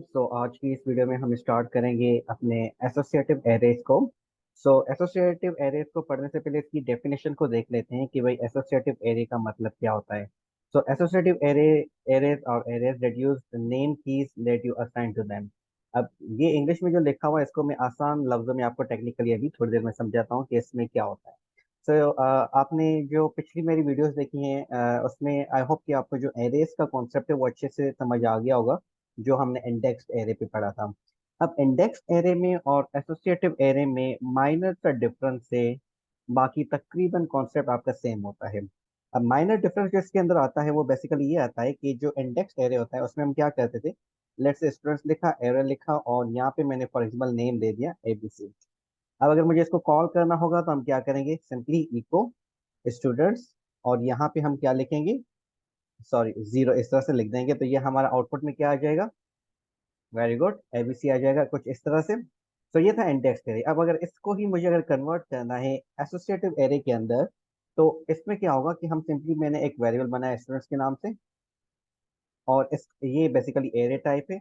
सो आज की इस वीडियो में हम स्टार्ट करेंगे अपने एसोसिएटिव एरेज को। एसोसिएटिव एरेज को पढ़ने से पहले इसकी डेफिनेशन को देख लेते हैं कि भाई एसोसिएटिव एरे का मतलब क्या होता है। एसोसिएटिव एरे एरेज और arrays reduce name keys that you assign to them. अब ये इंग्लिश में जो लिखा हुआ है इसको मैं आसान लफ्जों में आपको टेक्निकली अभी थोड़ी देर में समझाता हूँ कि इसमें क्या होता है। आपने जो पिछली मेरी वीडियोस देखी हैं उसमें आई होप कि आपको जो एरेज का कॉन्सेप्ट है वो अच्छे से समझ आ गया होगा, जो हमने इंडेक्स्ड एरे पे पढ़ा था। अब इंडेक्स्ड एरे में और एसोसिएटिव एरे में माइनर सा डिफरेंस है, बाकी तकरीबन कॉन्सेप्ट आपका सेम होता है। अब माइनर डिफरेंस जो इसके अंदर आता है वो बेसिकली ये आता है कि जो इंडेक्स्ड एरे होता है उसमें हम क्या करते थे। लेट्स से स्टूडेंट्स लिखा, एरे लिखा और यहाँ पे मैंने फॉर एग्जाम्पल नेम दे दिया एबीसी। अब अगर मुझे इसको कॉल करना होगा तो हम क्या करेंगे, सिंपली इको स्टूडेंट्स और यहाँ पे हम क्या लिखेंगे, सॉरी जीरो इस तरह से लिख देंगे तो ये हमारा आउटपुट में क्या आ जाएगा, वेरी गुड एबीसी आ जाएगा कुछ इस तरह से। तो ये था इंडेक्स एरे। अब अगर इसको ही मुझे अगर कन्वर्ट करना है एसोसिएटिव एरे के अंदर, तो इसमें क्या होगा कि हम सिंपली मैंने एक वेरिएबल बनाया स्टूडेंट्स के नाम से और इस ये बेसिकली एरे टाइप है।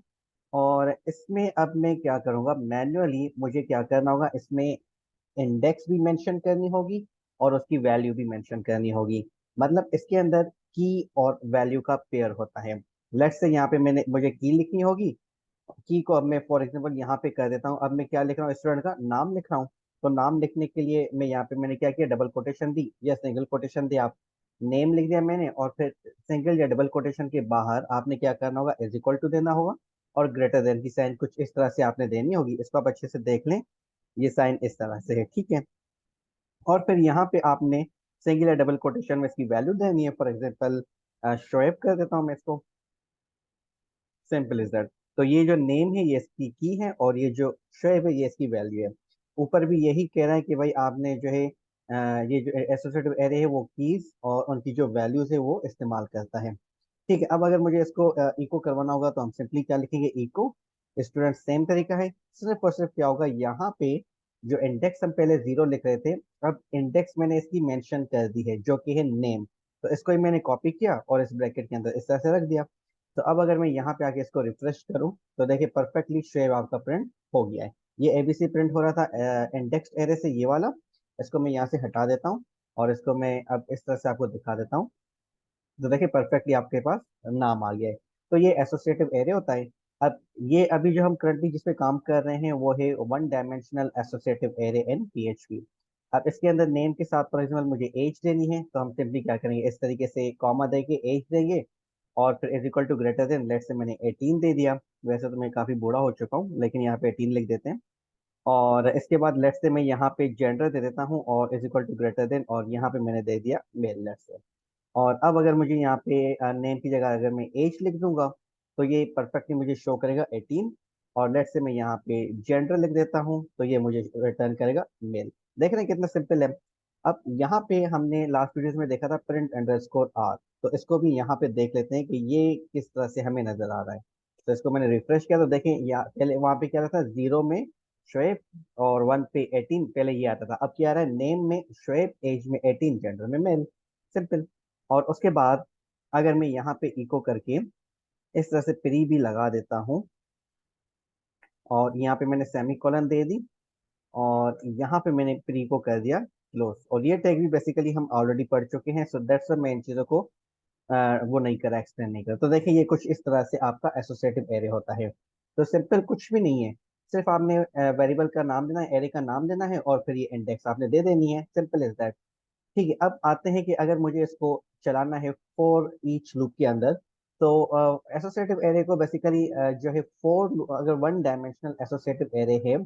और इसमें अब मैं क्या करूंगा, मैन्युअली मुझे क्या करना होगा, इसमें इंडेक्स भी मेंशन करनी होगी और उसकी वैल्यू भी मेंशन करनी होगी। मतलब इसके अंदर की और वैल्यू का पेयर होता है। लेट्स से यहाँ पे मैंने मुझे की लिखनी होगी, की को अब मैं फॉर एग्जांपल यहाँ पे कर देता हूँ। अब मैं क्या लिख रहा हूँ, स्टूडेंट का नाम लिख रहा हूँ। तो नाम लिखने के लिए मैं यहाँ पे मैंने क्या किया, डबल कोटेशन दी या सिंगल कोटेशन दी, आप नेम लिख दिया मैंने और फिर सिंगल या डबल कोटेशन के बाहर आपने क्या करना होगा, इज इक्वल टू देना होगा और ग्रेटर देन की साइन कुछ इस तरह से आपने देनी होगी। इसको आप अच्छे से देख लें, ये साइन इस तरह से है, ठीक है। और फिर यहाँ पे आपने सिंगल या डबल कोटेशन में इसकी वैल्यू देनी है। फॉर एग्जाम्पल शोएब कर देता हूँ मैं इसको, सिंपल इज दैट। तो ये जो नेम है ये इसकी की है और ये जो शोएब है ये इसकी वैल्यू है। ऊपर भी यही कह रहा है कि भाई आपने जो है ये जो एसोसिएटिव एरे है वो कीज और उनकी जो वैल्यूज है वो इस्तेमाल करता है। ठीक है, अब अगर मुझे इसको इको करवाना होगा तो हम सिंपली क्या लिखेंगे, इको स्टूडेंट। सेम तरीका है, सिर्फ और सिर्फ क्या होगा यहाँ पे जो इंडेक्स हम पहले जीरो लिख रहे थे, अब इंडेक्स मैंने इसकी मेंशन कर दी है जो कि है नेम। तो इसको ही मैंने कॉपी किया और इस ब्रैकेट के अंदर इस तरह से रख दिया। तो अब अगर मैं यहाँ पे आके इसको रिफ्रेश करूँ तो देखिए परफेक्टली शेव आपका प्रिंट हो गया है। ये एबीसी प्रिंट हो रहा था इंडेक्स एरे से, ये वाला। इसको मैं यहाँ से हटा देता हूँ और इसको मैं अब इस तरह से आपको दिखा देता हूँ। तो देखिए परफेक्टली आपके पास नाम आ गया है। तो ये एसोसिएटिव एरे होता है। अब ये अभी जो हम करंटली जिस पे काम कर रहे हैं वो है वन डायमेंशनल एसोसिएटिव एरे इन पीएचपी। अब इसके अंदर नेम के साथ फॉर एग्जाम्पल मुझे एज देनी है तो हम सिंपली क्या करेंगे, इस तरीके से कॉमा देके एज देंगे और फिर is equal to greater than, let से मैंने 18 दे दिया। वैसे तो मैं काफी बूढ़ा हो चुका हूँ लेकिन यहाँ पे 18 लिख देते हैं। और इसके बाद लेट से मैं यहाँ पे जेंडर दे देता हूँ और is equal to greater than और यहाँ पे मैंने दे दिया मेल, लेट से। और अब अगर मुझे यहाँ पे नेम की जगह अगर मैं एज लिख दूंगा तो ये परफेक्टली मुझे शो करेगा 18। और लेट से मैं यहाँ पे जेंडर लिख देता हूँ तो ये मुझे रिटर्न करेगा मेल। देख रहे हैं कितना सिंपल है। अब यहाँ पे हमने लास्ट वीडियोस में देखा था प्रिंट अंडरस्कोर आर, तो इसको भी यहाँ पे देख लेते हैं कि ये किस तरह से हमें नजर आ रहा है। तो इसको मैंने रिफ्रेश किया तो देखें यहाँ पहले वहाँ पे क्या था, जीरो में शोएब और वन पे 18 पहले ये आता था। अब क्या आ रहा है, नेम में शोएब, एज में 18, जेंडर में मेल, सिंपल। और उसके बाद अगर मैं यहाँ पे इको करके इस तरह से प्री भी लगा देता हूँ और यहाँ पे मैंने सेमी कॉलन दे दी और यहाँ पे मैंने प्री को कर दिया क्लोज। और ये टैग भी बेसिकली हम ऑलरेडी पढ़ चुके हैं, सो दैट्स मैं इन चीज़ों को वो नहीं करा, एक्सप्लेन नहीं करा। तो देखिए ये कुछ इस तरह से आपका एसोसिएटिव एरे होता है। तो सिंपल कुछ भी नहीं है, सिर्फ आपने वेरिएबल का नाम देना है, एरे का नाम देना है और फिर ये इंडेक्स आपने दे देनी है, सिंपल इज दैट। ठीक है, अब आते हैं कि अगर मुझे इसको चलाना है फॉर ईच लूप के अंदर, तो एसोसिएटिव एरे को बेसिकली जो है फोर, अगर वन डायमेंशनल एसोसिएटिव एरे है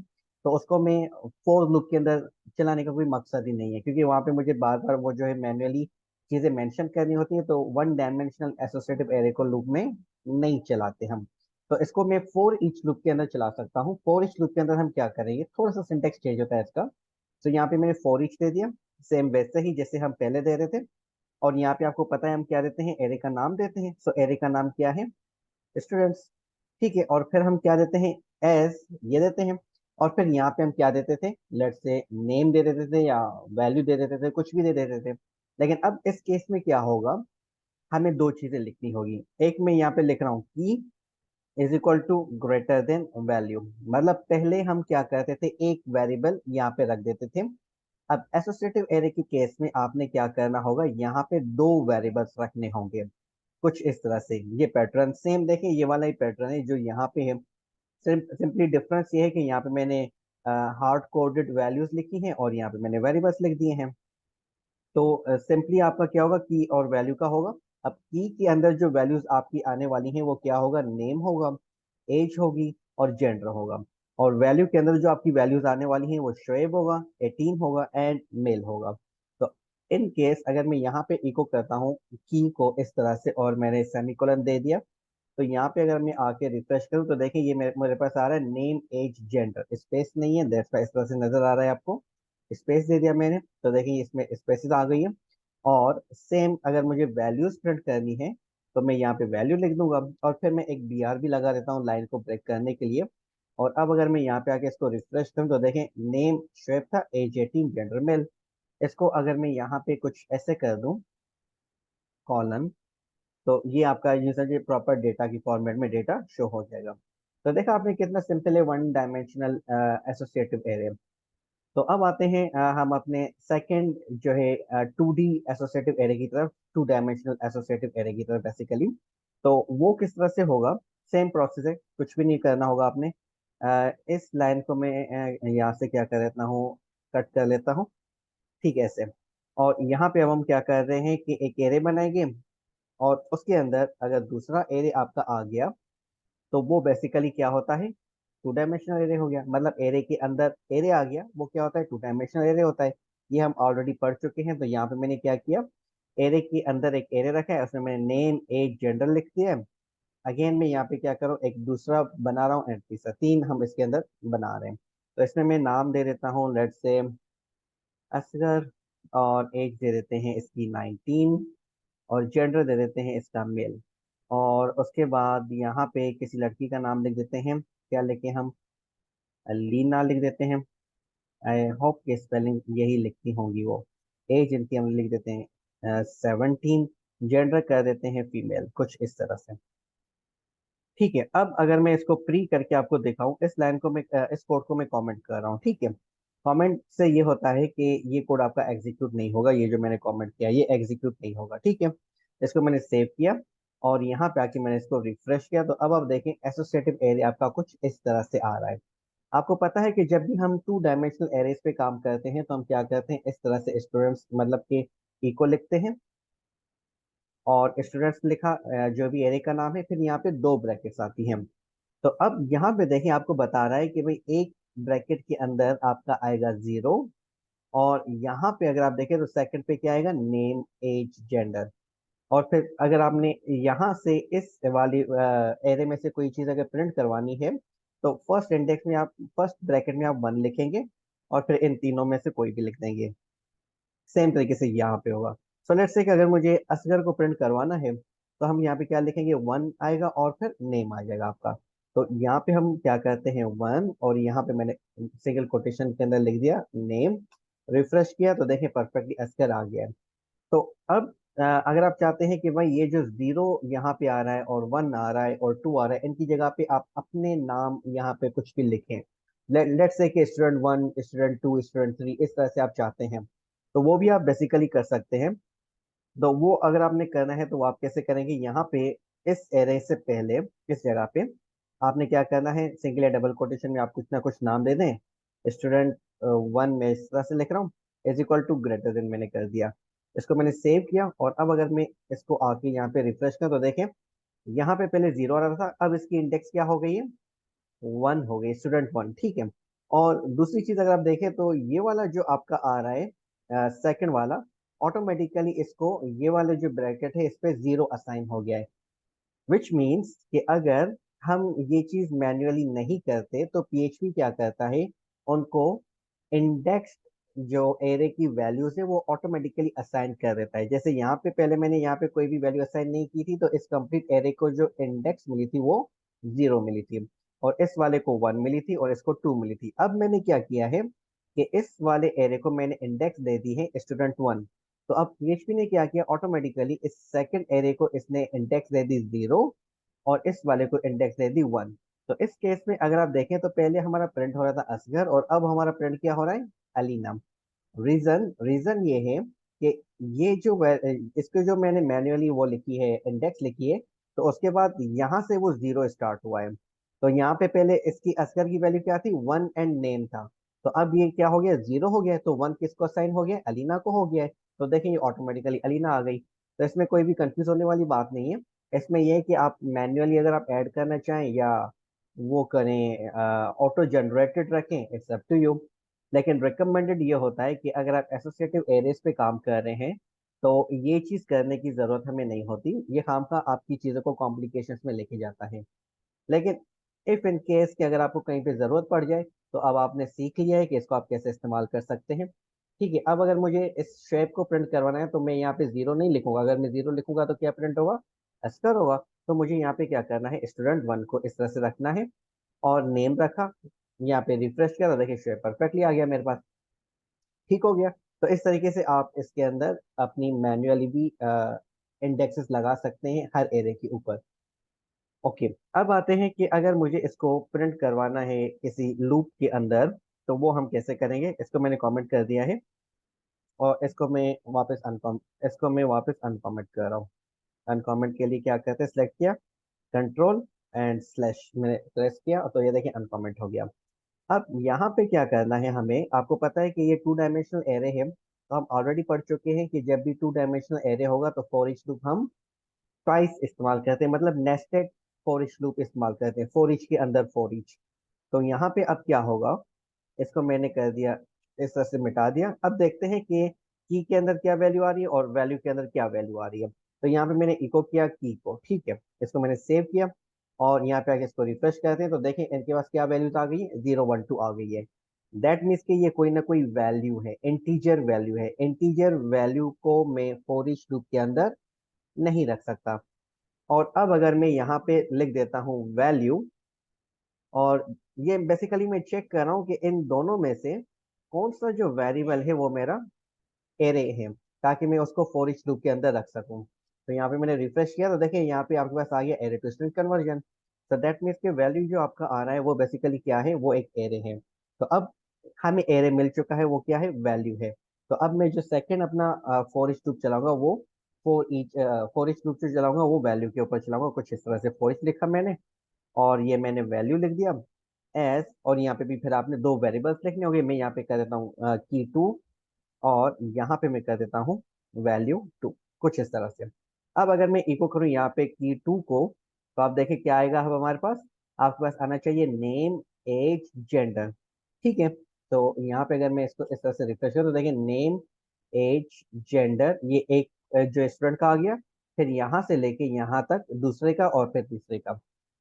तो उसको मैं फोर लूप के अंदर चलाने का कोई मकसद ही नहीं है, क्योंकि वहां पे मुझे बार बार वो जो है मैन्युअली चीजें मेंशन करनी होती है। तो वन डायमेंशनल एसोसिएटिव एरे को लूप में नहीं चलाते हम। तो इसको मैं फोर ईच लूप के अंदर चला सकता हूँ। फोर ईच लूप के अंदर हम क्या करेंगे, थोड़ा सा सिंटेक्स चेंज होता है इसका। तो यहाँ पे मैंने फोर ईच दे दिया, सेम वैसे ही जैसे हम पहले दे रहे थे। और यहाँ पे आपको पता है हम क्या देते हैं, एरे का नाम देते हैं। सो एरे का नाम क्या है, स्टूडेंट्स। ठीक है, और फिर हम क्या देते हैं, एज ये देते हैं। और फिर यहाँ पे हम क्या देते थे, लेट से नेम दे देते थे या वैल्यू दे देते थे, कुछ भी दे देते थे। लेकिन अब इस केस में क्या होगा, हमें दो चीजें लिखनी होगी। एक मैं यहाँ पे लिख रहा हूँ की is equal to greater than value. मतलब पहले हम क्या करते थे, एक वेरिएबल यहाँ पे रख देते थे। अब एसोसिएटिव एरे की केस में आपने क्या करना होगा, यहाँ पे दो वेरिएबल्स रखने होंगे कुछ इस तरह से। ये पैटर्न सेम देखें, ये वाला ही पैटर्न है जो यहाँ पे है। सिंपली डिफरेंस ये है कि यहाँ पे मैंने हार्ड कोडेड वैल्यूज लिखी हैं और यहाँ पे मैंने वेरिएबल्स लिख दिए हैं। तो सिंपली आपका क्या होगा, की और वैल्यू का होगा। अब की के अंदर जो वैल्यूज आपकी आने वाली हैं वो क्या होगा, नेम होगा, एज होगी और जेंडर होगा। और वैल्यू के अंदर जो आपकी वैल्यूज आने वाली हैं वो शोएब होगा, 18 होगा एंड मेल होगा। तो इन केस अगर मैं यहाँ पे इको करता हूँ की को इस तरह से और मैंने सेमीकोलन दे दिया, तो यहाँ पे अगर मैं आके रिफ्रेश करूँ तो देखें ये मेरे पास आ रहा है नेम एज जेंडर, स्पेस नहीं है, दैट्स व्हाई इस तरह से नजर आ रहा है आपको। स्पेस दे दिया मैंने तो देखिए इसमें स्पेसिस आ गई है। और सेम अगर मुझे वैल्यूज प्रिंट करनी है तो मैं यहाँ पे वैल्यू लिख दूंगा और फिर मैं एक BR भी लगा देता हूँ लाइन को ब्रेक करने के लिए। और अब अगर मैं यहाँ पे आके इसको रिफ्रेश करूँ तो देखें नेम शेप था, एज 18, जेंडर मेल। इसको अगर मैं यहाँ पे कुछ ऐसे कर दूं कॉलन, तो ये आपका यूजर ये प्रॉपर डेटा की फॉर्मेट में डेटा शो हो जाएगा। तो देखा आपने कितना सिंपल है वन डायमेंशनल एसोसिएटिव एरे। तो अब आते हैं हम अपने सेकंड जो है 2D एसोसिएटिव एरे की तरफ, टू डायमेंशनल एसोसिएटिव एरे की तरफ बेसिकली। तो वो किस तरह से होगा, सेम प्रोसेस है, कुछ भी नहीं करना होगा आपने। इस लाइन को मैं यहाँ से क्या कर लेता हूँ, कट कर लेता हूँ, ठीक है ऐसे। और यहाँ पे अब हम क्या कर रहे हैं कि एक एरे बनाएंगे और उसके अंदर अगर दूसरा एरे आपका आ गया तो वो बेसिकली क्या होता है, टू डायमेंशनल एरे हो गया। मतलब एरे के अंदर एरे आ गया वो क्या होता है, टू डायमेंशनल एरे होता है। ये हम ऑलरेडी पढ़ चुके हैं। तो यहाँ पे मैंने क्या किया, एरे के अंदर एक एरे रखा है, उसमें मैंने नेम एज जेंडर लिख दिया है। अगेन मैं यहाँ पे क्या करूँ, एक दूसरा बना रहा हूँ एंड तीसरा, तीन हम इसके अंदर बना रहे हैं। तो इसमें मैं नाम दे देता हूँ लेट से असगर, और एज दे देते हैं इसकी 19, और जेंडर दे देते हैं इसका मेल। और उसके बाद यहाँ पे किसी लड़की का नाम लिख देते हैं, क्या लिखे हम, लीना लिख देते हैं। आई होप कि स्पेलिंग यही लिखती होंगी वो। एज इनकी हम लिख देते हैं 17, जेंडर कर देते हैं फीमेल, कुछ इस तरह से। ठीक है, अब अगर मैं इसको प्री करके आपको दिखाऊं, इस लाइन को मैं इस कोड को मैं कमेंट कर रहा हूँ, ठीक है। कमेंट से ये होता है कि ये कोड आपका एग्जीक्यूट नहीं होगा, ये जो मैंने कमेंट किया ये एग्जीक्यूट नहीं होगा, ठीक है। इसको मैंने सेव किया और यहाँ पे आके मैंने इसको रिफ्रेश किया, तो अब आप देखें एसोसिएटिव एरे आपका कुछ इस तरह से आ रहा है। आपको पता है कि जब भी हम टू डायमेंशनल एरेज पे काम करते हैं तो हम क्या करते हैं, इस तरह से स्टूडेंट्स मतलब कि इको लिखते हैं और स्टूडेंट्स लिखा जो भी एरे का नाम है, फिर यहाँ पे दो ब्रैकेट्स आती हैं। तो अब यहाँ पे देखिए आपको बता रहा है कि भाई एक ब्रैकेट के अंदर आपका आएगा 0, और यहाँ पे अगर आप देखें तो सेकंड पे क्या आएगा, नेम एज जेंडर। और फिर अगर आपने यहाँ से इस वाली एरे में से कोई चीज़ अगर प्रिंट करवानी है तो फर्स्ट इंडेक्स में आप, फर्स्ट ब्रैकेट में आप 1 लिखेंगे और फिर इन तीनों में से कोई भी लिख देंगे। सेम तरीके से यहाँ पे होगा। सो लेट्स से कि अगर मुझे असगर को प्रिंट करवाना है तो हम यहाँ पे क्या लिखेंगे, 1 आएगा और फिर नेम आ जाएगा आपका। तो यहाँ पे हम क्या करते हैं 1, और यहाँ पे मैंने सिंगल कोटेशन के अंदर लिख दिया नेम। रिफ्रेश किया तो देखिए परफेक्टली असगर आ गया है। तो अब अगर आप चाहते हैं कि भाई ये जो 0 यहाँ पे आ रहा है और 1 आ रहा है और 2 आ रहा है, इनकी जगह पे आप अपने नाम यहाँ पे कुछ भी लिखें, लेट्स से कि स्टूडेंट 1, स्टूडेंट 2, स्टूडेंट 3, इस तरह से आप चाहते हैं तो वो भी आप बेसिकली कर सकते हैं। तो वो अगर आपने करना है तो वो आप कैसे करेंगे, यहाँ पे इस एरे से पहले इस जगह पे आपने क्या करना है, सिंगल या डबल कोटेशन में आप कुछ ना कुछ नाम दे दें। स्टूडेंट 1 में इस तरह से लिख रहा हूँ, is equal to greater than मैंने कर दिया। इसको मैंने सेव किया और अब अगर मैं इसको आके यहाँ पे रिफ्रेश करूँ तो देखें यहाँ पे पहले 0 आ रहा था, अब इसकी इंडेक्स क्या हो गई है, 1 हो गई, स्टूडेंट 1, ठीक है। और दूसरी चीज अगर आप देखें तो ये वाला जो आपका आ रहा है सेकंड वाला, ऑटोमेटिकली इसको ये वाले जो ब्रैकेट है इस पे 0 असाइन हो गया है। विच मीन्स कि अगर हम ये चीज मैन्युअली नहीं करते तो PHP क्या करता है, उनको इंडेक्स जो एरे की वैल्यूज है वो ऑटोमेटिकली असाइन कर देता है। जैसे यहाँ पे पहले मैंने यहाँ पे कोई भी वैल्यू असाइन नहीं की थी तो इस कंप्लीट एरे को जो इंडेक्स मिली थी वो 0 मिली थी, और इस वाले को 1 मिली थी और इसको 2 मिली थी। अब मैंने क्या किया है कि इस वाले एरे को मैंने इंडेक्स दे दी है स्टूडेंट 1। तो अब PHP ने क्या किया, ऑटोमेटिकली इस सेकंड एरे को इसने इंडेक्स दे दी 0, और इस वाले को इंडेक्स दे दी 1। तो इस केस में अगर आप देखें तो पहले हमारा प्रिंट हो रहा था असगर और अब हमारा प्रिंट क्या हो रहा है, अलीना। रीजन रीजन ये है कि ये जो इसको जो मैंने मैन्युअली वो लिखी है, इंडेक्स लिखी है, तो उसके बाद यहाँ से वो जीरो स्टार्ट हुआ है। तो यहाँ पे पहले इसकी असगर की वैल्यू क्या थी, 1 एंड नेम था। तो अब ये क्या हो गया, जीरो हो गया है, तो 1 किसको साइन हो गया, अलीना को हो गया है। तो देखें ये ऑटोमेटिकली अलीना आ गई। तो इसमें कोई भी कंफ्यूज होने वाली बात नहीं है। इसमें यह है कि आप मैन्युअली अगर आप ऐड करना चाहें या वो करें, ऑटो जनरेटेड रखें, इट्स अप टू यू। लेकिन रिकमेंडेड ये होता है कि अगर आप एसोसिएटिव एरेज पे काम कर रहे हैं तो ये चीज करने की जरूरत हमें नहीं होती, ये खामखा आपकी चीजों को कॉम्प्लिकेशंस में लेके जाता है। लेकिन इफ इन केस कि अगर आपको कहीं पे जरूरत पड़ जाए तो अब आपने सीख लिया है कि इसको आप कैसे इस्तेमाल कर सकते हैं। ठीक है, अब अगर मुझे इस शेप को प्रिंट करवाना है तो मैं यहाँ पे जीरो नहीं लिखूंगा। अगर मैं जीरो लिखूंगा तो क्या प्रिंट होगा, एस्टर होगा। तो मुझे यहाँ पे क्या करना है, स्टूडेंट 1 को इस तरह से रखना है और नेम रखा। यहाँ पे रिफ्रेश किया तो देखिए शेप परफेक्टली आ गया मेरे पास, ठीक हो गया। तो इस तरीके से आप इसके अंदर अपनी मैन्युअली भी इंडेक्सेस लगा सकते हैं हर एरे के ऊपर। ओके, अब आते हैं कि अगर मुझे इसको प्रिंट करवाना है किसी लूप के अंदर तो वो हम कैसे करेंगे। इसको मैंने कमेंट कर दिया है और इसको मैं वापस अनकमेंट कर रहा हूँ। अनकमेंट के लिए क्या करते हैं, सिलेक्ट किया, कंट्रोल एंड स्लैश मैंने प्रेस किया तो ये देखिए अनकमेंट हो गया। अब यहाँ पे क्या करना है हमें, आपको पता है कि ये 2 डायमेंशनल एरे है, तो हम ऑलरेडी पढ़ चुके हैं कि जब भी 2 डायमेंशनल एरे होगा तो फॉर ईच लूप हम ट्वाइस इस्तेमाल करते हैं, मतलब नेस्टेड फॉर ईच लूप इस्तेमाल करते हैं, फॉर ईच के अंदर फॉर ईच। तो यहाँ पे अब क्या होगा, इसको मैंने कर दिया, इस तरह से मिटा दिया। अब देखते हैं कि की के अंदर क्या वैल्यू आ रही है और वैल्यू के अंदर क्या वैल्यू आ रही है। तो यहाँ पे मैंने इको किया की को, ठीक है, इसको मैंने सेव किया और यहाँ पे आके इसको रिफ्रेश करते हैं तो देखें इनके पास क्या वैल्यू आ गई है, 0 1 2 आ गई है। दैट मीन्स कि ये कोई ना कोई वैल्यू है, इंटीजर वैल्यू है। इंटीजर वैल्यू को मैं फॉर ईच लूप के अंदर नहीं रख सकता। और अब अगर मैं यहाँ पे लिख देता हूँ वैल्यू, और ये बेसिकली मैं चेक कर रहा हूँ कि इन दोनों में से कौन सा जो वेरिएबल है वो मेरा एरे है, ताकि मैं उसको फॉर ईच लूप के अंदर रख सकूं। तो यहाँ पे मैंने रिफ्रेश किया तो देखिए यहाँ पे आपके पास आ गया एरे टू स्ट्रिंग कन्वर्जन। तो दैट मीन्स के वैल्यू जो आपका आ रहा है वो बेसिकली क्या है, वो एक एरे है। तो अब हमें एरे मिल चुका है, वो क्या है, वैल्यू है। तो अब मैं जो सेकंड अपना फॉर ईच लूप चलाऊंगा वो फॉर ईच लूप जो चलाऊंगा वो वैल्यू के ऊपर चलाऊंगा। कुछ इस तरह से फॉर ईच लिखा मैंने और ये मैंने वैल्यू लिख दिया एस, और यहाँ पे भी फिर आपने दो वेरिएबल्स लिखने होंगे। मैं यहाँ पे कर देता हूँ की 2 और यहाँ पे मैं कर देता हूँ वैल्यू 2, कुछ इस तरह से। अब अगर मैं इको करूँ यहाँ पे की 2 को तो आप देखें क्या आएगा, अब हमारे पास आपके पास आना चाहिए नेम एज जेंडर, ठीक है। तो यहाँ पे अगर मैं इसको इस तरह से रिफ्रेश करूँ तो देखिए नेम एज जेंडर, ये एक जो स्टूडेंट का आ गया, फिर यहाँ से लेके यहाँ तक दूसरे का और फिर तीसरे का,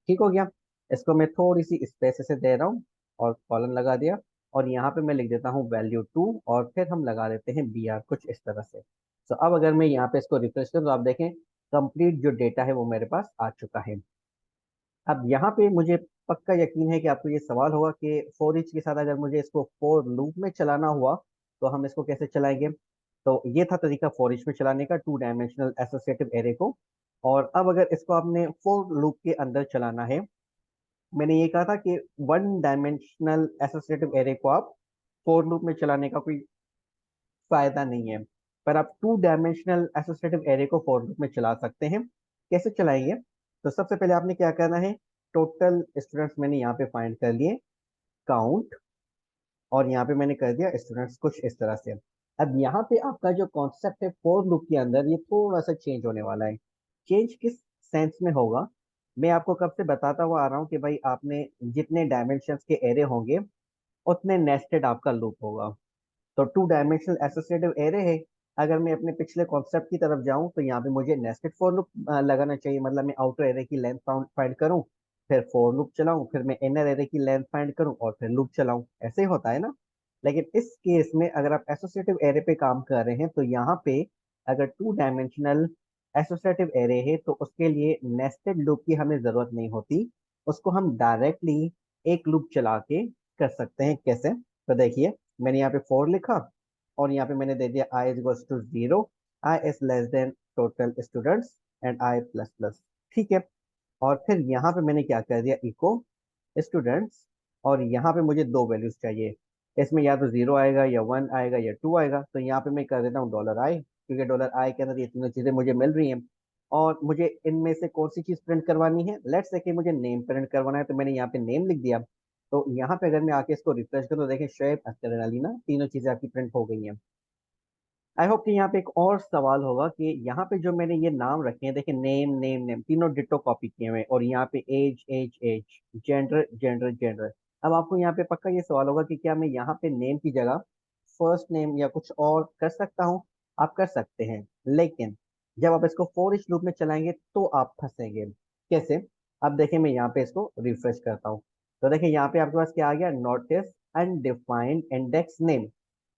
ठीक हो गया। इसको मैं थोड़ी सी स्पेस से दे रहा हूँ और कॉलन लगा दिया और यहाँ पे मैं लिख देता हूँ वैल्यू 2 और फिर हम लगा देते हैं बी आर, कुछ इस तरह से। तो अब अगर मैं यहाँ पे इसको रिफ्रेश करूँ तो आप देखें कंप्लीट जो डेटा है वो मेरे पास आ चुका है। अब यहाँ पे मुझे पक्का यकीन है कि आपको ये सवाल होगा कि फॉर ईच के साथ अगर मुझे इसको फॉर लूप में चलाना हुआ तो हम इसको कैसे चलाएंगे। तो ये था तरीका फॉर ईच में चलाने का 2 डायमेंशनल एसोसिएटिव एरे को। और अब अगर इसको आपने फॉर लूप के अंदर चलाना है, मैंने ये कहा था कि 1 डायमेंशनल एसोसिएटिव एरे को आप फॉर लूप में चलाने का कोई फायदा नहीं है, पर आप 2 डायमेंशनल एसोसिएटिव एरे को फॉर लूप में चला सकते हैं। कैसे चलाएंगे, तो सबसे पहले आपने क्या करना है, टोटल स्टूडेंट्स मैंने यहाँ पे फाइंड कर लिए, काउंट, और यहाँ पे मैंने कर दिया स्टूडेंट्स, कुछ इस तरह से। अब यहाँ पे आपका जो कॉन्सेप्ट है फॉर लूप के अंदर ये थोड़ा सा चेंज होने वाला है। चेंज किस सेंस में होगा, मैं आपको कब से बताता हुआ आ रहा हूँ कि भाई आपने जितने डायमेंशंस के एरे होंगे उतने नेस्टेड आपका लूप होगा। तो 2 डायमेंशनल एसोसिएटिव एरे है। अगर मैं अपने पिछले कॉन्सेप्ट की तरफ जाऊं तो यहाँ पे मुझे नेस्टेड फॉर लूप लगाना चाहिए, मतलब मैं आउटर एरे की लेंथ फाइंड करूं, फिर फॉर लूप चलाऊं, फिर मैं इनर एरे की लेंथ फाइंड करूं और फिर लूप चलाऊं, ऐसे ही होता है ना। लेकिन इस केस में अगर आप एसोसिएटिव एरे पे काम कर रहे हैं तो यहाँ पे अगर 2 डायमेंशनल एसोसिएटिव एरे है तो उसके लिए नेस्टेड लूप की हमें जरूरत नहीं होती, उसको हम डायरेक्टली एक लूप चला के कर सकते हैं। कैसे, तो देखिए मैंने यहाँ पे 4 लिखा और यहाँ पे मैंने दे दिया i is to 0, i is less than total students and i plus plus, ठीक है। और फिर यहाँ पे मैंने क्या कर दिया, इको स्टूडेंट्स, और यहाँ पे मुझे दो वैल्यूज चाहिए। इसमें या तो जीरो आएगा या वन आएगा या टू आएगा, तो यहाँ पे मैं कर देता हूँ डॉलर आई, क्योंकि डॉलर आई के अंदर ये तीनों चीजें मुझे मिल रही हैं। और मुझे इनमें से कौन सी चीज प्रिंट करवानी है, लेट्स से कि मुझे नेम प्रिंट करवाना है, तो मैंने यहाँ पे नेम लिख दिया। तो यहाँ पे अगर मैं आके इसको रिफ्रेश करूँ तो देखें शुएब अख्तर अली ना, तीनों चीजें आपकी प्रिंट हो गई हैं। आई होप कि यहाँ पे एक और सवाल होगा कि यहाँ पे जो मैंने ये नाम रखे हैं, देखिए नेम नेम नेम तीनों डिटो कॉपी किए हुए हैं, और यहाँ पे age age age, gender gender gender. अब आपको यहाँ पे पक्का ये सवाल होगा कि क्या मैं यहाँ पे नेम की जगह फर्स्ट नेम या कुछ और कर सकता हूँ। आप कर सकते हैं, लेकिन जब आप इसको फॉर ईच लूप में चलाएंगे तो आप फंसेंगे। कैसे? अब देखिए मैं यहाँ पे इसको रिफ्रेश करता हूँ, तो देखिए यहाँ पे आपके पास क्या आ गया, notice undefined index name.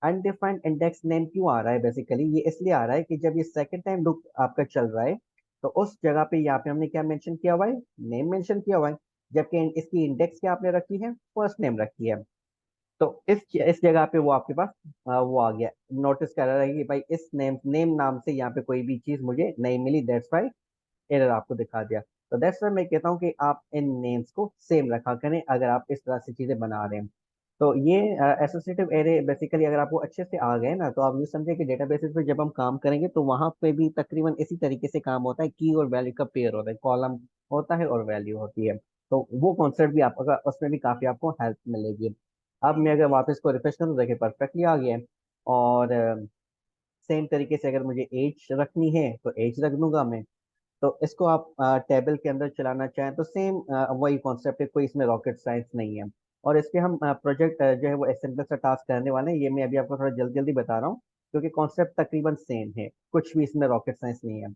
Undefined index name क्यों आ रहा है, बेसिकली ये इसलिए आ रहा है कि जब ये सेकंड टाइम लूप आपका चल रहा है, तो उस जगह पे यहाँ पे हमने क्या मेंशन किया हुआ है, नेम मेंशन किया हुआ है, जबकि इसकी इंडेक्स क्या आपने रखी है, फर्स्ट नेम रखी है। तो इस जगह पे वो आपके पास वो आ गया, नोटिस कर रहा है कि भाई इस नेम नेम नाम से यहाँ पे कोई भी चीज मुझे नहीं मिली, दैट्स वाई एरर आपको दिखा दिया। तो दैट्स वाई मैं कहता हूँ कि आप इन नेम्स को सेम रखा करें अगर आप इस तरह से चीजें बना रहे हैं। तो ये एसोसिएटिव एरे बेसिकली अगर आपको अच्छे से आ गए ना, तो आप यूँ समझे कि डेटाबेसेस पे जब हम काम करेंगे तो वहां पे भी तकरीबन इसी तरीके से काम होता है, की और वैल्यू का पेयर होता है, कॉलम होता है और वैल्यू होती है। तो वो कॉन्सेप्ट भी आप अगर उसमें भी काफी आपको हेल्प मिलेगी। अब मैं अगर वापस को रिफ्रेश करूँ तो देखिए परफेक्टली आ गया है। और सेम तरीके से अगर मुझे एज रखनी है तो एज रख दूंगा मैं। तो इसको आप टेबल के अंदर चलाना चाहें तो सेम वही कॉन्सेप्ट है, कोई इसमें रॉकेट साइंस नहीं है। और इसके हम प्रोजेक्ट जो है वो सिंपल सा टास्क करने वाले हैं, ये मैं अभी आपको थोड़ा जल्दी जल्दी बता रहा हूँ, क्योंकि कॉन्सेप्ट तकरीबन सेम है, कुछ भी इसमें रॉकेट साइंस नहीं है।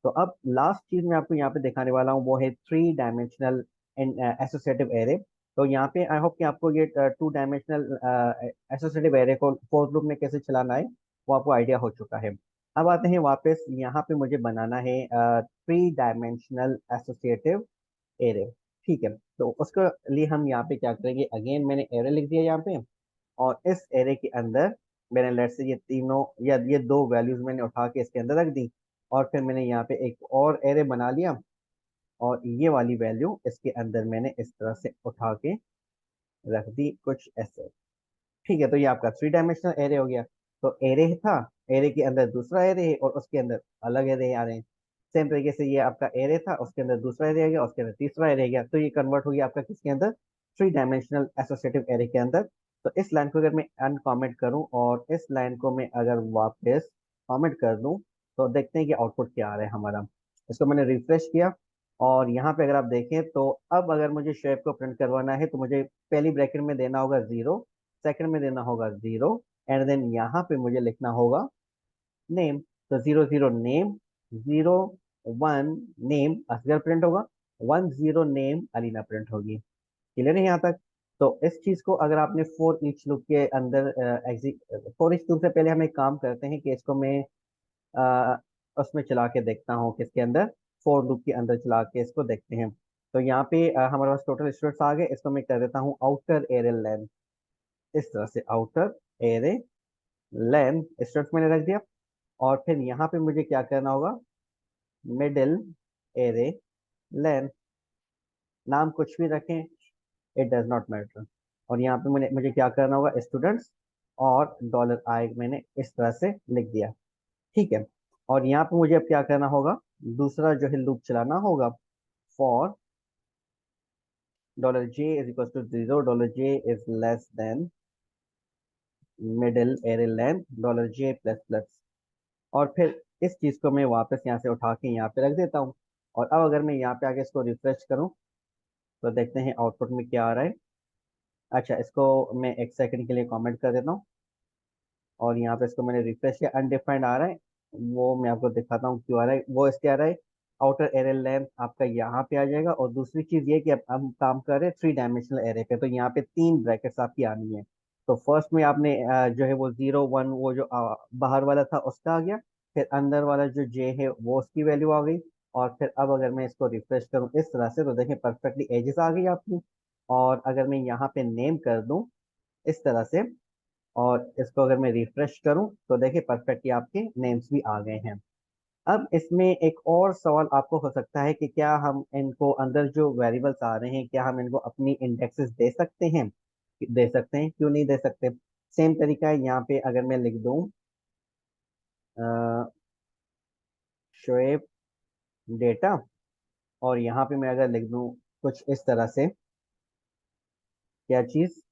तो अब लास्ट चीज मैं आपको यहाँ पे दिखाने वाला हूँ वो है थ्री डायमेंशनल एसोसिएटिव एरे। तो यहाँ पे आई होप कि आपको ये टू डायमेंशनल एसोसिएटिव एरे को फोर लूप में कैसे चलाना है वो आपको आइडिया हो चुका है। अब आते हैं वापस, यहाँ पे मुझे बनाना है थ्री डायमेंशनल एसोसिएटिव एरे। ठीक है, तो उसके लिए हम यहाँ पे क्या करेंगे, अगेन मैंने एरे लिख दिया यहाँ पे, और इस एरे के अंदर मैंने लेट से ये तीनों या ये दो वैल्यूज मैंने उठा के इसके अंदर रख दी। और फिर मैंने यहाँ पे एक और एरे बना लिया, और ये वाली वैल्यू इसके अंदर मैंने इस तरह से उठा के रख दी कुछ ऐसे। ठीक है, तो ये आपका थ्री डायमेंशनल एरे हो गया। तो एरे था, एरे के अंदर दूसरा एरे है, और उसके अंदर अलग एरे आ रहे हैं। सेम तरीके से ये आपका एरे था, उसके अंदर दूसरा एरे आ गया, उसके अंदर तीसरा एरे आ गया, तो ये कन्वर्ट हो गया आपका किसके अंदर, थ्री डायमेंशनल एसोसिएटिव एरे के अंदर। तो इस लाइन को अगर मैं अनकॉमेंट करूं और इस लाइन को मैं अगर वापस कॉमेंट कर दूं, तो देखते हैं कि आउटपुट क्या आ रहा है हमारा। इसको मैंने रिफ्रेश किया, और यहाँ पे अगर आप देखें तो अब अगर मुझे शेप को प्रिंट करवाना है तो मुझे पहली ब्रैकेट में देना होगा जीरो, सेकंड में देना होगा जीरो, एंड देन यहाँ पे मुझे लिखना होगा नेम। तो zero zero name, zero one name Asghar print होगा, one zero name Alina print होगी। क्लियर है यहाँ तक? तो इस चीज को अगर आपने फोर ईच लूप के अंदर फोर ईच लूप से पहले हम एक काम करते हैं कि इसको मैं अ, उसमें चला के देखता हूँ, किसके अंदर, फोर लूप के अंदर चला के इसको देखते हैं। तो यहाँ पे हमारे पास टोटल स्टूडेंट्स आ गए, इसको मैं कर देता हूँ आउटर एरे लेंथ। इस तरह से आउटर एरे लेंथ स्टूडेंट्स मैंने रख दिया। और फिर यहाँ पे मुझे क्या करना होगा, मिडिल एरे लेंथ, नाम कुछ भी रखें, इट डज नॉट मैटर। और यहाँ पे मुझे क्या करना होगा, स्टूडेंट्स, और डॉलर आई मैंने इस तरह से लिख दिया। ठीक है, और यहाँ पे मुझे अब क्या करना होगा, दूसरा जो है लूप चलाना होगा, for dollar J is equal to zero, dollar J is less than middle array length dollar J plus plus. और फिर इस चीज को मैं वापस यहाँ से उठा के यहाँ पे रख देता हूँ। और अब अगर मैं यहाँ पे आके इसको रिफ्रेश करूँ तो देखते हैं आउटपुट में क्या आ रहा है। अच्छा, इसको मैं एक सेकंड के लिए कमेंट कर देता हूँ, और यहाँ पे इसको मैंने रिफ्रेश किया, अनडिफाइंड आ रहा है। वो मैं आपको दिखाता हूँ क्यों आ रहा है, वो इसके आ रहा है, आउटर एरे लेंथ आपका यहाँ पे आ जाएगा। और दूसरी चीज ये कि अब हम काम कर रहे हैं थ्री डायमेंशनल एरे पे, तो यहाँ पे तीन ब्रैकेट्स आपकी आनी है। तो फर्स्ट में आपने जो है वो जीरो वन, वो जो बाहर वाला था उसका आ गया, फिर अंदर वाला जो जे है वो उसकी वैल्यू आ गई। और फिर अब अगर मैं इसको रिफ्रेश करूँ इस तरह से, तो देखें परफेक्टली एजेस आ गई आपकी। और अगर मैं यहाँ पे नेम कर दूं इस तरह से, और इसको अगर मैं रिफ्रेश करूं तो देखिए परफेक्टली आपके नेम्स भी आ गए हैं। अब इसमें एक और सवाल आपको हो सकता है कि क्या हम इनको अंदर जो वेरिएबल्स आ रहे हैं क्या हम इनको अपनी इंडेक्सेस दे सकते हैं। दे सकते हैं, क्यों नहीं दे सकते। सेम तरीका है यहाँ पे, अगर मैं लिख दूं शोएब डेटा, और यहाँ पे मैं अगर लिख दूं कुछ इस तरह से, क्या चीज,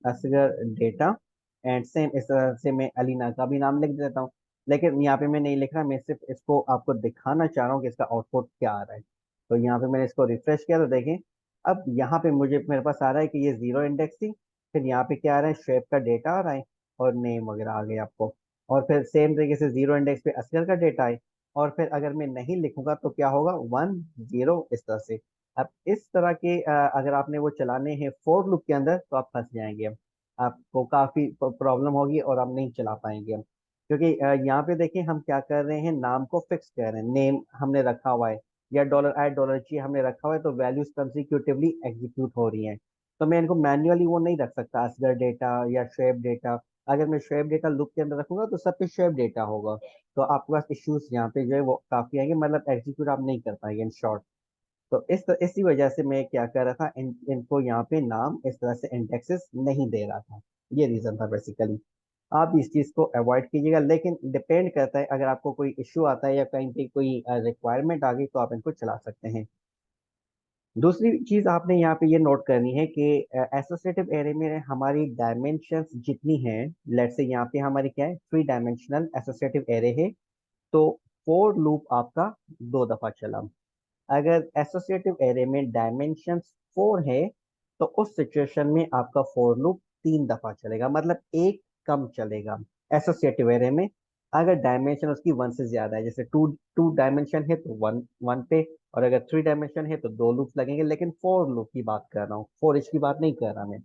असगर डेटा, एंड सेम इस तरह से मैं अलीना का भी नाम लिख देता हूँ। लेकिन यहाँ पे मैं नहीं लिख रहा, मैं सिर्फ इसको आपको दिखाना चाह रहा हूँ कि इसका आउटपुट क्या आ रहा है। तो यहाँ पे मैंने इसको रिफ्रेश किया तो देखें, अब यहाँ पे मुझे मेरे पास आ रहा है कि ये जीरो इंडेक्स थी। फिर यहाँ पे क्या आ रहा है, शेप का डेटा आ रहा है और नेम वगैरह आ गए आपको। और फिर सेम तरीके से जीरो इंडेक्स पे असगर का डेटा है। और फिर अगर मैं नहीं लिखूंगा तो क्या होगा, 1 0 इस तरह से। अब इस तरह के अगर आपने वो चलाने हैं फोर लूप के अंदर तो आप फंस जाएंगे। आपको काफी प्रॉब्लम होगी और आप नहीं चला पाएंगे हम। क्योंकि यहाँ पे देखिए हम क्या कर रहे हैं, नाम को फिक्स कर रहे हैं, नेम हमने रखा हुआ है या $i$G हमने रखा हुआ है, तो वैल्यूज कंसिक्यूटिवली एग्जीक्यूट हो रही हैं। तो मैं इनको मैन्युअली वो नहीं रख सकता, असगर डेटा या शेप डेटा। अगर मैं शेप डेटा लूप के अंदर रखूंगा तो सब पे शेप डेटा होगा। तो आपके पास इश्यूज यहाँ पे जो है वो काफी आएंगे, मतलब एग्जीक्यूट आप नहीं कर पाएंगे इन शॉर्ट। तो इसी वजह से मैं क्या कर रहा था, इनको यहाँ पे नाम इस तरह से इंडेक्सेस नहीं दे रहा था। ये रीजन था बेसिकली। आप इस चीज को अवॉइड कीजिएगा, लेकिन डिपेंड करता है, अगर आपको कोई इश्यू आता है या कहीं पे कोई रिक्वायरमेंट आ गई तो आप इनको चला सकते हैं। दूसरी चीज आपने यहाँ पे ये नोट करनी है कि एसोसिएटिव एरे में हमारी डायमेंशंस जितनी हैं, लेट से यहाँ पे हमारी क्या है, 3 डायमेंशनल एसोसिएटिव एरे है। तो फोर लूप आपका 2 दफा चला। अगर एसोसिएटिव एरे में डायमेंशन 4 है तो उस सिचुएशन में आपका फोर लूप 3 दफा चलेगा, मतलब एक कम चलेगा एसोसिएटिव एरे में। अगर डायमेंशन उसकी 1 से ज्यादा है, जैसे टू टू डायमेंशन है तो वन वन पे, और अगर 3 डायमेंशन है तो 2 लूप लगेंगे। लेकिन फोर लूप की बात कर रहा हूँ, फोर ईच की बात नहीं कर रहा मैं।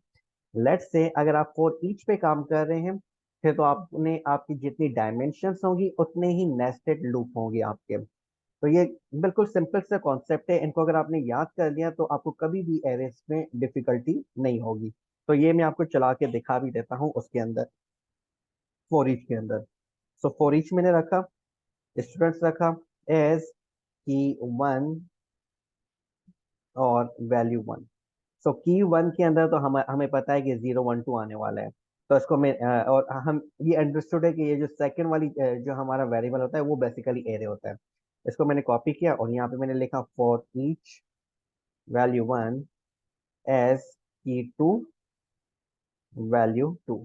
लेट्स से अगर आप फोर ईच पे काम कर रहे हैं, फिर तो आपने आपकी जितनी डायमेंशंस होंगी उतने ही नेस्टेड लूप होंगे आपके। तो ये बिल्कुल सिंपल सा कॉन्सेप्ट है, इनको अगर आपने याद कर लिया तो आपको कभी भी एरेस में डिफिकल्टी नहीं होगी। तो ये मैं आपको चला के दिखा भी देता हूँ उसके अंदर, फोर ईच के अंदर। सो फोर ईच मैंने रखा, स्टूडेंट्स रखा एज की 1 और वैल्यू 1। सो की 1 के अंदर तो हमें हमें पता है कि 0 1 2 आने वाला है। तो इसको मैं और हम ये अंडरस्टूड है कि ये जो सेकंड वाली जो हमारा वेरिएबल होता है वो बेसिकली एरे होता है। इसको मैंने कॉपी किया और यहाँ पे मैंने लिखा फॉर ईच वैल्यू 1 एज की 2 वैल्यू 2।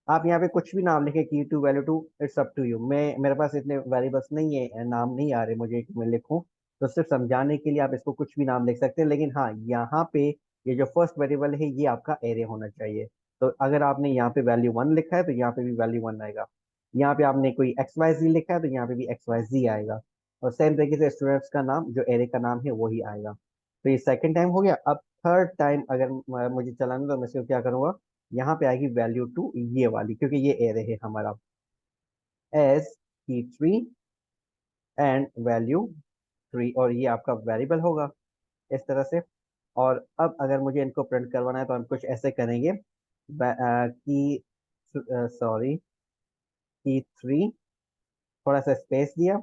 आप यहाँ पे कुछ भी नाम लिखे, की 2 value 2, it's up to you. मैं मेरे पास इतने वेरिएबल्स नहीं है, नाम नहीं आ रहे मुझे कि मैं लिखूं। तो सिर्फ समझाने के लिए आप इसको कुछ भी नाम लिख सकते हैं, लेकिन हाँ यहाँ पे ये जो फर्स्ट वेरिएबल है ये आपका एरे होना चाहिए। तो अगर आपने यहाँ पे वैल्यू 1 लिखा है तो यहाँ पे भी वैल्यू 1 आएगा। यहाँ पे आपने कोई XYZ लिखा है तो यहाँ पे भी XYZ आएगा। और सेम तरीके से स्टूडेंट्स का नाम जो एरे का नाम है वही आएगा। तो ये सेकंड टाइम हो गया। अब थर्ड टाइम अगर मुझे चलाना तो मैं इसको क्या करूंगा, यहाँ पे आएगी वैल्यू 2 ये वाली, क्योंकि ये एरे है हमारा, एज की 3 एंड वैल्यू 3, और ये आपका वेरिएबल होगा इस तरह से। और अब अगर मुझे इनको प्रिंट करवाना है तो हम कुछ ऐसे करेंगे, की सॉरी की 3, थोड़ा सा स्पेस दिया,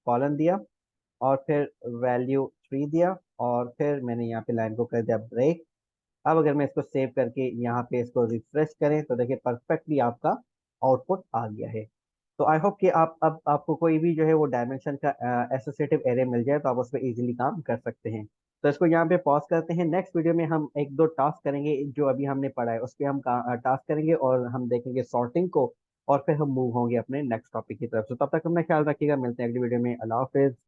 कॉलन दिया, और फिर वैल्यू 3 दिया, और फिर मैंने यहाँ पे लाइन को कर दिया ब्रेक। अब अगर मैं इसको सेव करके यहाँ पे इसको रिफ्रेश करें तो देखिए परफेक्टली आपका आउटपुट आ गया है। तो आई होप कि आप अब आपको कोई भी जो है वो डायमेंशन का एसोसिएटिव एरे मिल जाए तो आप उस पर इजीली काम कर सकते हैं। तो इसको यहाँ पे पॉज करते हैं, नेक्स्ट वीडियो में हम एक दो टास्क करेंगे जो अभी हमने पढ़ा है उस पर हम टास्क करेंगे और हम देखेंगे सॉर्टिंग को। और फिर हम मूव होंगे अपने नेक्स्ट टॉपिक की तरफ। तो तब तक अपना ख्याल रखिएगा, मिलते हैं अगली वीडियो में। अल्लाह हाफिज।